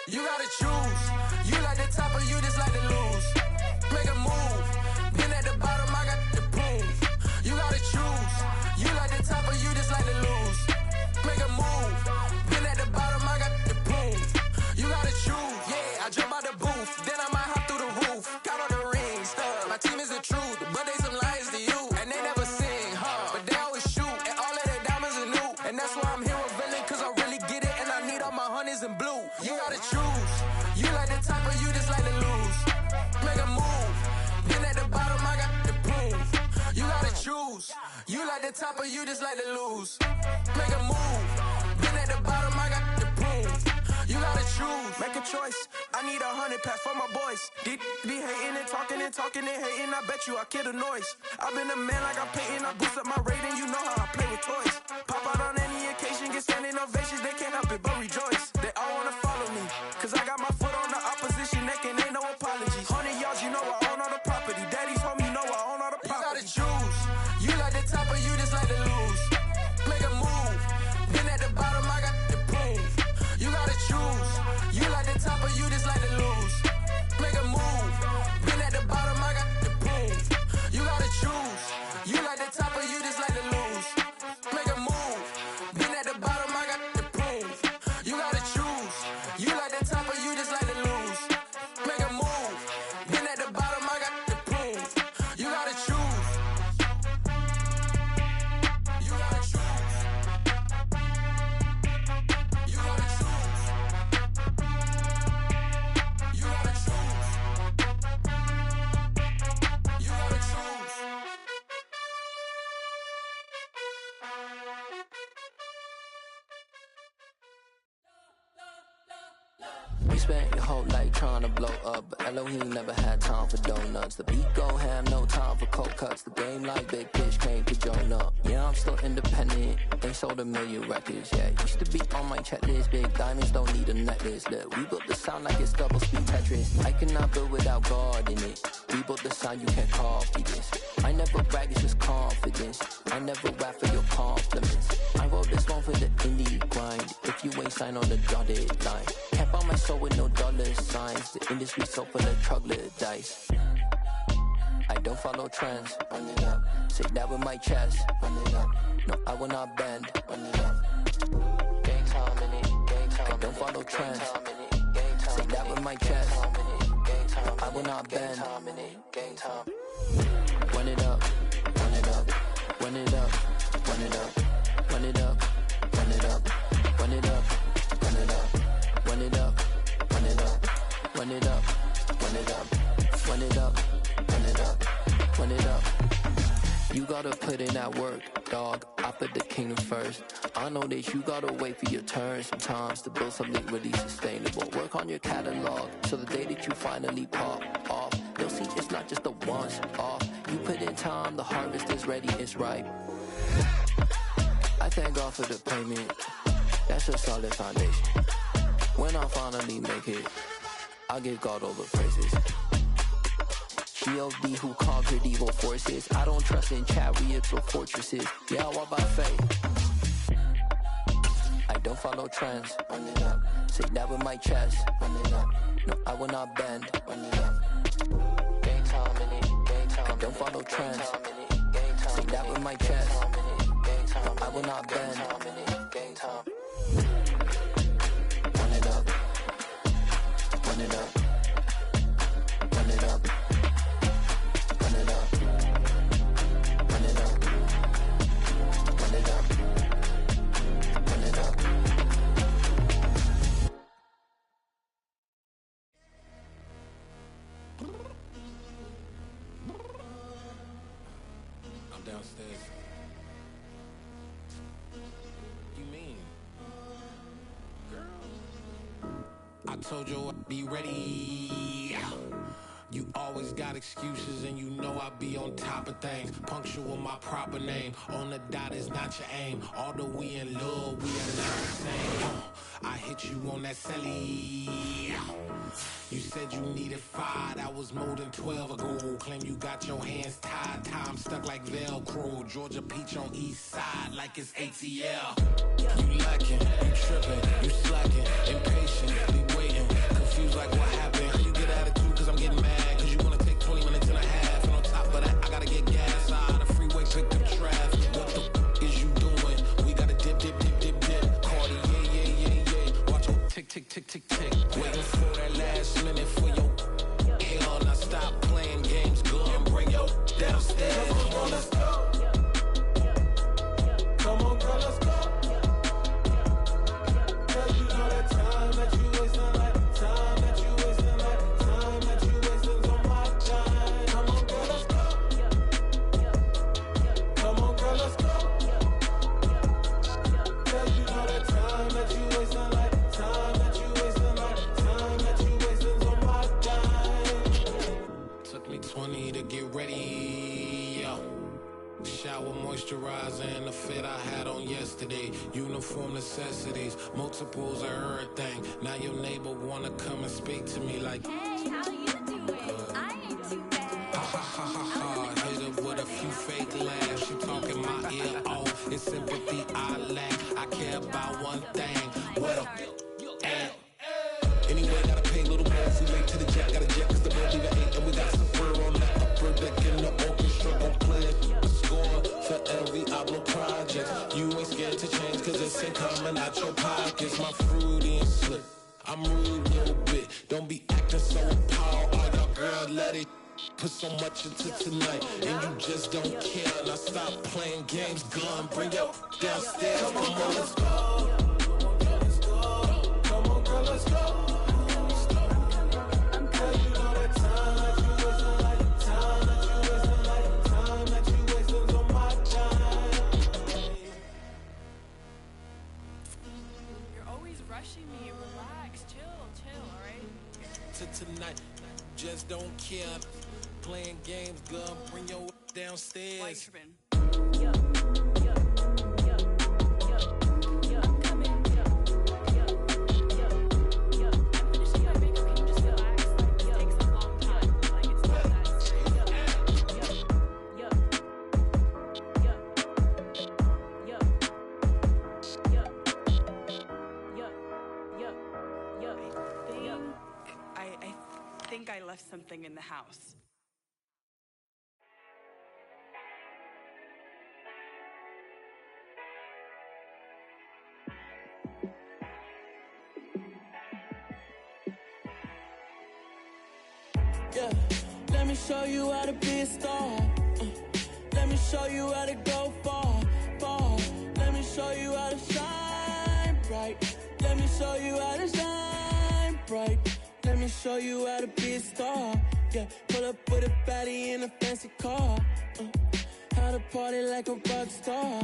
You gotta choose. You like the top or you just like to lose. Make a move. Been at the bottom, I got the proof. You gotta choose. You like the top or you just like to lose. Make a move. Been at the bottom, I got the proof. You gotta choose. Make a choice. I need 100 pass for my boys. Deep be hating and talking and hating. I bet you I kill the noise. I've been a man like I'm painting. I boost up my rating. You know how I play with toys. Pop out on any occasion, get standing ovations. They can't help it but rejoice. They all wanna follow me, cause I got my foot on the opposition neck and ain't no apologies. 100 yards, you know I own all the property. Daddy's home, you know I own all the property. You gotta choose. You like the top or you just like to lose. Make a move. Been at the bottom, I got the proof. You gotta choose. You like the top or you just like to lose. Make a move. Been at the bottom, I got the proof. You gotta choose. You like the top or you just like to lose. Make a move. Been at the bottom, I got the proof. You gotta choose. You like the top or you just like to lose. Make a move. Been at the bottom, I got the proof. You gotta choose. You gotta choose. You gotta choose. You gotta choose. You gotta choose. You spent your whole life trying to blow up, but Elohim never had time for donuts. The beat go ham, no time for cold cuts. The game like Big Fish came to Jonah. Yeah, I'm still independent, ain't sold a million records. Yeah, used to be on my checklist. Big diamonds don't need a necklace. Look, we built the sound like it's double speed Tetris. I cannot build without God in it. We built the sound, you can't copy this. I never brag, it's just confidence. I never rap for your compliments. I wrote this one for the indie grind. If you ain't signed on the dotted line, can't buy my soul with no dollar signs. The industry so full of troglodytes. I don't follow trends. Run it up. Say that with my chest. Run it up. No, I will not bend. Run it up. Gang time in it. Gang time. I don't follow trends. Say that with my chest. No, I will not bend. Gang time. Run it up. Run it up. Run it up. Run it up. Run it up. Run it up. Run it up. Run it up. Run it up. Run it up. Run it up. Run it up. Run it up. Run it up. Run it up. You gotta put in that work, dog. I put the kingdom first. I know that you gotta wait for your turn sometimes to build something really sustainable. Work on your catalog so the day that you finally pop off, you'll see it's not just a once off. You put in time, the harvest is ready, it's ripe. I thank God for the payment. That's a solid foundation. When I finally make it, I'll give God all the praises. G.O.D. who conquered evil forces. I don't trust in chariots or fortresses. Yeah, I walk by faith. I don't follow trends. Run it up. Say that with my chest. Run it up. No, I will not bend. Run it up. Gang time in it. Gang time. I don't follow trends. Say that with my chest. No, I will not bend. Gang time. Run it up. Run it up. Run it up. Run it up. Run it up. Run it up. Run it up. I'm downstairs. You mean? Girl, I told you I'd be ready. You always got excuses and you know I be on top of things. Punctual my proper name. On the dot is not your aim. Although we in love, we are not the same. I hit you on that celly. You said you needed 5, that was more than 12 ago. Claim you got your hands tied, time stuck like Velcro. Georgia Peach on east side like it's ATL. You lacking, you tripping, you slacking, impatient, be waiting, confused like what happened. You get attitude cause I'm getting mad, cause you wanna take 20 minutes and a half. And on top of that, I gotta get gas out of the freeway, pick up traffic. What the is you doing? We gotta dip, dip, dip, dip, dip. Cardi, yeah. Watch your tick, tick, tick, tick, tick. Waiting for that last minute for your hell. Now stop playing games, good, and bring your downstairs. Come on, girl, let's go. Come on, girl, let's go. Cause you know that time that you waste, like time that you waste. 20 to get ready. Yo. Shower, moisturizer, and the fit I had on yesterday. Uniform necessities, multiples of everything. Now your neighbor wanna come and speak to me like, hey, how you doing? I ain't too bad. Ha ha ha ha ha. Hit her with a few fake laughs. She talking my ear off. It's sympathy I lack. I care about one thing. What up? Anyway, gotta pay a little more if we late to the jet. Gotta jet cause the boat leave at 8. And we got some fur on the upper deck in the orchestra. Don't play it. Score for every album project. You ain't scared to change cause it's in coming out your pockets. My fruity and slip. I'm rude a little bit. Don't be acting so appalled. All y'all girl, let it put so much into tonight. And you just don't care. Now stop playing games. Gun, bring your downstairs. Come on, let's go. Come on, girl, let's go. Me, relax, chill, alright? Tonight, just don't care. Playing games, girl, bring your downstairs. Why you tripping? Yo, yo, yo, yo, yo, I'm coming, yo, yo, yo, yo. I'm finishing my makeup, can you just relax? Like, it takes a long time, like, it's not that serious. Yo, yo, yo, yo, yo, yo, yo, yo. I think I left something in the house. Yeah, let me show you how to be a star. Let me show you how to go far, far. Let me show you how to shine bright. Let me show you how to shine bright. Let me show you how to be a star. Yeah, pull up with a baddie in a fancy car. How to party like a rock star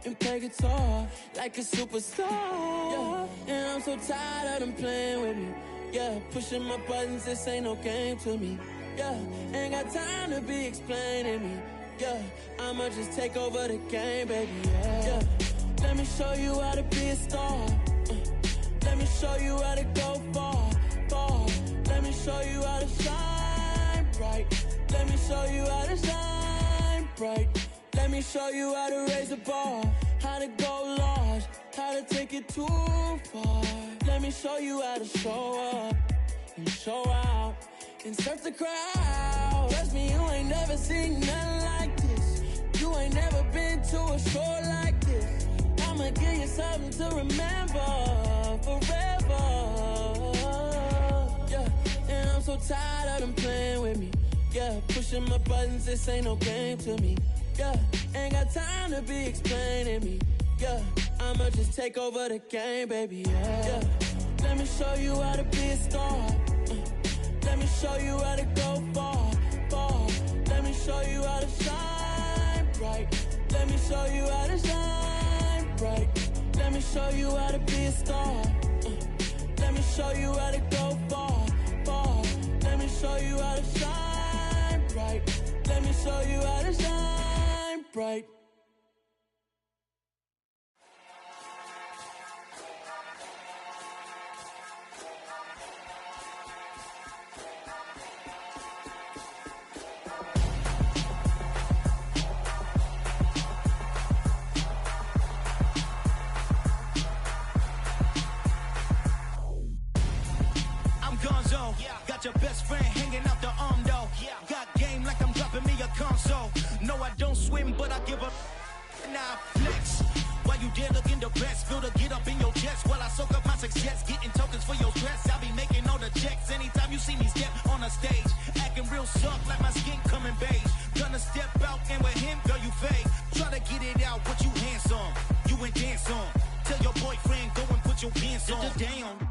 and play guitar like a superstar. Yeah, and I'm so tired of them playing with me. Yeah, pushing my buttons, this ain't no game to me. Yeah, ain't got time to be explaining me. Yeah, I'ma just take over the game, baby. Yeah, let me show you how to be a star. Let me show you how to go far, far. Let me show you how to shine bright. Let me show you how to shine bright. Let me show you how to raise the bar, how to go large, how to take it too far. Let me show you how to show up and show out and surf the crowd. Trust me, you ain't never seen nothing like this. You ain't never been to a show like this. I'ma give you something to remember forever. Yeah, and I'm so tired of them playing with me. Yeah, pushing my buttons, this ain't no game to me. Yeah, ain't got time to be explaining me. Yeah, I'ma just take over the game, baby. Yeah, let me show you how to be a star. Let me show you how to go far, far. Let me show you how to shine bright. Let me show you how to shine bright. Let me show you how to be a star. Let me show you how to go far, far. Let me show you how to shine bright. Let me show you how to shine bright. Got your best friend hanging out the arm though. Got game like I'm dropping me a console. No, I don't swim, but I give up. Now flex. While you there looking the best, feel the get up in your chest while I soak up my success. Getting tokens for your stress. I'll be making all the checks anytime you see me step on a stage. Acting real soft like my skin coming beige. Gonna step out and with him, girl, you fake. Try to get it out, but you handsome. You ain't dance on. Tell your boyfriend, go and put your pants on. Damn.